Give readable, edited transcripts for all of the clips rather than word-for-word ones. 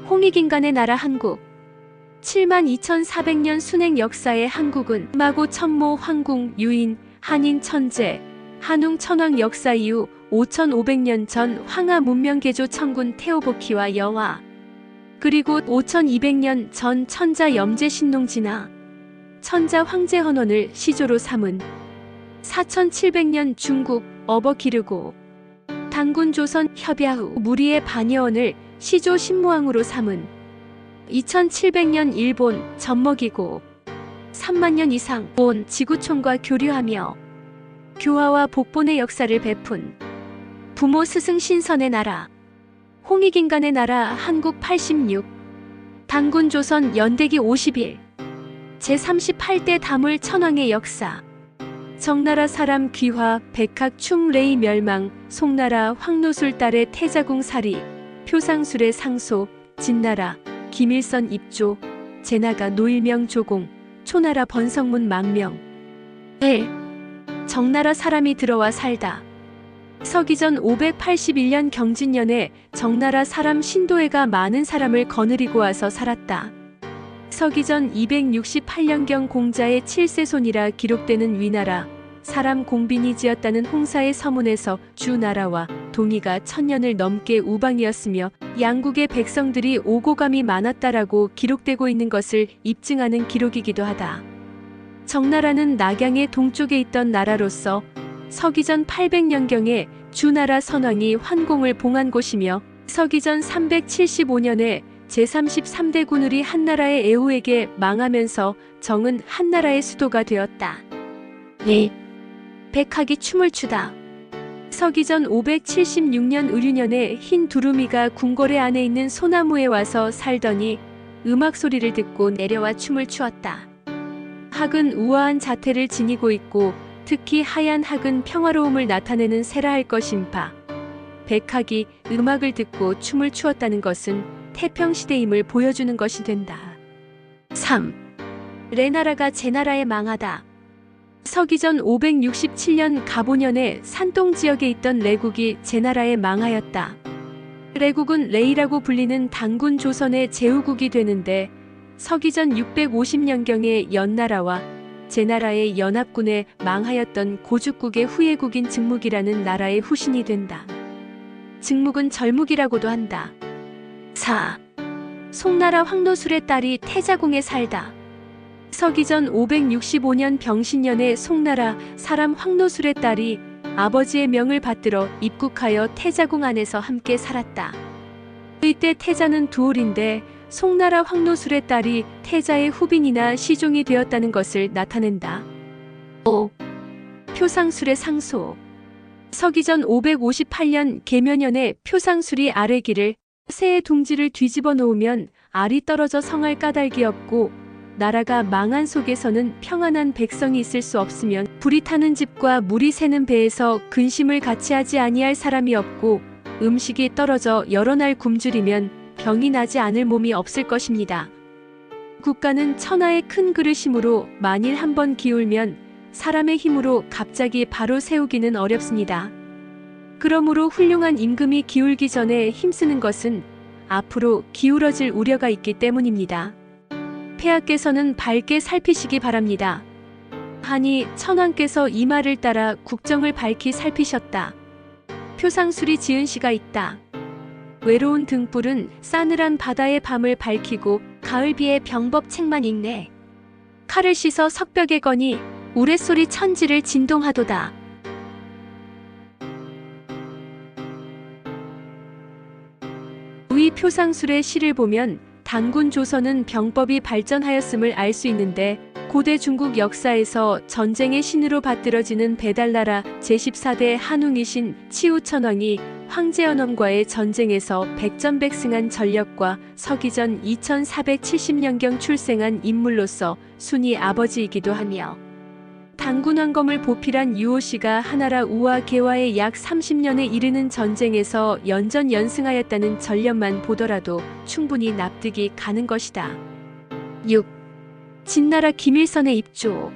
홍익인간의 나라 한국. 72,400년 순행 역사의 한국은 마고 천모 황궁 유인 한인 천재 한웅 천왕 역사 이후 5,500년 전 황하 문명 개조 천군 테오보키와 여화 그리고 5,200년 전 천자 염제 신농 진화 천자 황제 헌원을 시조로 삼은 4,700년 중국 어버 기르고 당군 조선 협야 후 무리의 반여원을 시조 신무왕으로 삼은 2,700년 일본 젖먹이고 3만 년 이상 온 지구촌과 교류하며 교화와 복본의 역사를 베푼 부모 스승 신선의 나라 홍익인간의 나라 한국 86 당군 조선 연대기 51 제38대 다물 천왕의 역사 정나라 사람 귀화 백학 충레이 멸망 송나라 황노술 딸의 태자궁 살이 표상술의 상소 진나라 김일선 입조 제나가 노일명 조공 초나라 번성문 망명 1. 정나라 사람이 들어와 살다. 서기전 581년 경진년에 정나라 사람 신도회가 많은 사람을 거느리고 와서 살았다. 서기전 268년경 공자의 7세손이라 기록되는 위나라 사람 공빈이 지었다는 홍사의 서문에서 주나라와 동이가 1000년을 넘게 우방이었으며 양국의 백성들이 오고감이 많았다라고 기록되고 있는 것을 입증하는 기록이기도 하다. 정나라는 낙양의 동쪽에 있던 나라로서 서기전 800년경에 주나라 선왕이 환공을 봉한 곳이며 서기전 375년에 제33대 군울이 한나라의 애후에게 망하면서 정은 한나라의 수도가 되었다. 2. 백학이 춤을 추다. 서기전 576년 의류년에 흰 두루미가 궁궐의 안에 있는 소나무에 와서 살더니 음악 소리를 듣고 내려와 춤을 추었다. 학은 우아한 자태를 지니고 있고 특히 하얀 학은 평화로움을 나타내는 세라 할 것인바. 백학이 음악을 듣고 춤을 추었다는 것은 태평시대임을 보여주는 것이 된다. 3. 레나라가 제나라에 망하다. 서기전 567년 가보년에 산동 지역에 있던 레국이 제나라에 망하였다. 레국은 레이라고 불리는 당군 조선의 제후국이 되는데 서기전 650년경에 연나라와 제나라의 연합군에 망하였던 고죽국의 후예국인 증묵이라는 나라의 후신이 된다. 증묵은 절묵이라고도 한다. 4. 송나라 황노술의 딸이 태자궁에 살다. 서기전 565년 병신년에 송나라 사람 황노술의 딸이 아버지의 명을 받들어 입국하여 태자궁 안에서 함께 살았다. 이때 태자는 두올인데 송나라 황노술의 딸이 태자의 후빈이나 시종이 되었다는 것을 나타낸다. 5. 표상술의 상소. 서기전 558년 계면년에 표상술이 아래기를 새의 둥지를 뒤집어 놓으면 알이 떨어져 성할 까닭이 없고 나라가 망한 속에서는 평안한 백성이 있을 수 없으면 불이 타는 집과 물이 새는 배에서 근심을 같이 하지 아니할 사람이 없고 음식이 떨어져 여러 날 굶주리면 병이 나지 않을 몸이 없을 것입니다. 국가는 천하의 큰 그릇이므로 만일 한번 기울면 사람의 힘으로 갑자기 바로 세우기는 어렵습니다. 그러므로 훌륭한 임금이 기울기 전에 힘쓰는 것은 앞으로 기울어질 우려가 있기 때문입니다. 폐하께서는 밝게 살피시기 바랍니다. 하니 천왕께서 이 말을 따라 국정을 밝히 살피셨다. 표상술이 지은 시가 있다. 외로운 등불은 싸늘한 바다의 밤을 밝히고 가을비에 병법책만 읽네. 칼을 씻어 석벽에 거니 우레소리 천지를 진동하도다. 위 표상술의 시를 보면 당군 조선은 병법이 발전하였음을 알 수 있는데 고대 중국 역사에서 전쟁의 신으로 받들어지는 배달나라 제14대 한웅이신 치우천왕이 황제연엄과의 전쟁에서 백전백승한 전력과 서기전 2470년경 출생한 인물로서 순이 아버지이기도 하며 당군 황검을 보필한 유오씨가 하나라 우와 개화의 약 30년에 이르는 전쟁에서 연전연승하였다는 전력만 보더라도 충분히 납득이 가는 것이다. 6. 진나라 김일선의 입조.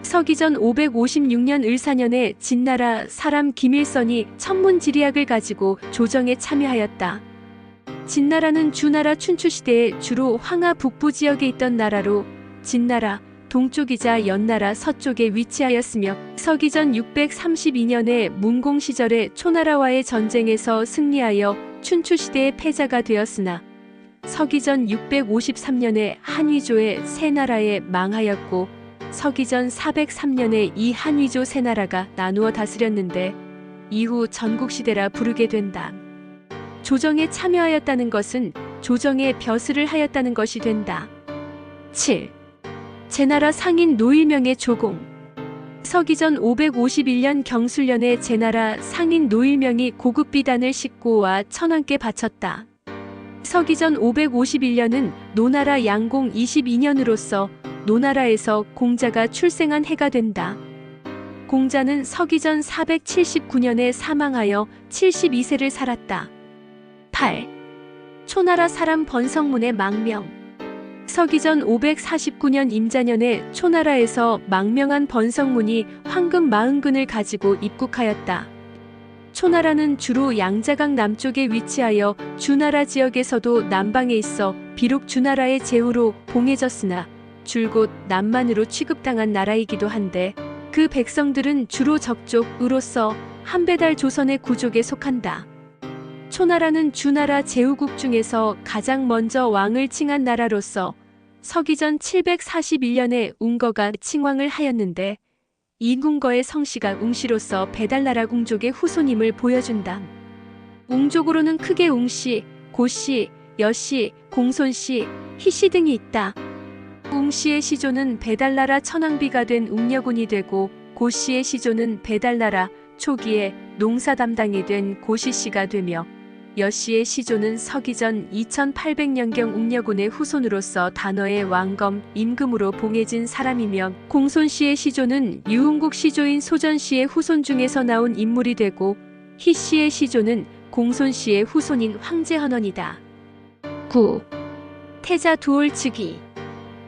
서기전 556년 을사년에 진나라 사람 김일선이 천문지리학을 가지고 조정에 참여하였다. 진나라는 주나라 춘추시대에 주로 황하 북부 지역에 있던 나라로 진나라 동쪽이자 연나라 서쪽에 위치하였으며 서기전 632년에 문공 시절에 초나라와의 전쟁에서 승리하여 춘추시대의 패자가 되었으나 서기전 653년에 한위조의 세 나라에 망하였고 서기전 403년에 이 한위조 세 나라가 나누어 다스렸는데 이후 전국시대라 부르게 된다. 조정에 참여하였다는 것은 조정에 벼슬을 하였다는 것이 된다. 7. 제나라 상인 노일명의 조공. 서기전 551년 경술년에 제나라 상인 노일명이 고급 비단을 싣고 와 천왕께 바쳤다. 서기전 551년은 노나라 양공 22년으로서 노나라에서 공자가 출생한 해가 된다. 공자는 서기전 479년에 사망하여 72세를 살았다. 8. 초나라 사람 번성문의 망명. 서기전 549년 임자년에 초나라에서 망명한 번성문이 황금 40근을 가지고 입국하였다. 초나라는 주로 양자강 남쪽에 위치하여 주나라 지역에서도 남방에 있어 비록 주나라의 제후로 봉해졌으나 줄곧 남만으로 취급당한 나라이기도 한데 그 백성들은 주로 적족으로서 한배달 조선의 구족에 속한다. 초나라는 주나라 제후국 중에서 가장 먼저 왕을 칭한 나라로서 서기전 741년에 웅거가 칭왕을 하였는데 이 웅거의 성씨가 웅씨로서 배달나라 궁족의 후손임을 보여준다. 웅족으로는 크게 웅씨, 고씨, 여씨, 공손씨, 희씨 등이 있다. 웅씨의 시조는 배달나라 천왕비가 된 웅여군이 되고 고씨의 시조는 배달나라 초기에 농사 담당이 된 고시씨가 되며 여씨의 시조는 서기전 2800년경 웅여군의 후손으로서 단어의 왕검 임금으로 봉해진 사람이며 공손씨의 시조는 유흥국 시조인 소전씨의 후손 중에서 나온 인물이 되고 희씨의 시조는 공손씨의 후손인 황제헌원이다. 9. 태자 두올즉위.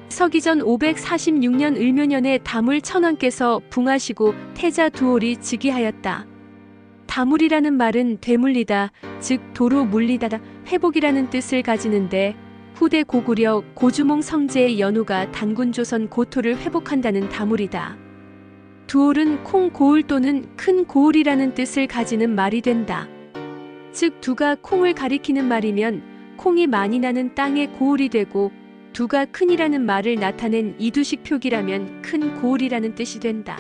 서기전 546년 을묘년에 다물 천왕께서 붕하시고 태자 두올이 즉위하였다. 다물이라는 말은 되물리다, 즉 도로 물리다, 회복이라는 뜻을 가지는데 후대 고구려 고주몽 성제의 연호가 단군조선 고토를 회복한다는 다물이다. 두올은 콩 고울 또는 큰 고울이라는 뜻을 가지는 말이 된다. 즉 두가 콩을 가리키는 말이면 콩이 많이 나는 땅의 고울이 되고 두가 큰이라는 말을 나타낸 이두식 표기라면 큰 고울이라는 뜻이 된다.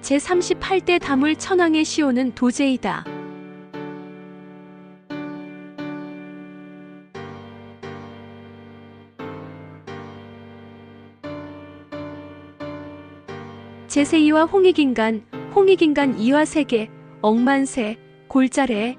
제38대 다물 천왕의 시호는 도제이다. 제세이와 홍익인간, 홍익인간 이화 세계, 억만세, 골자래,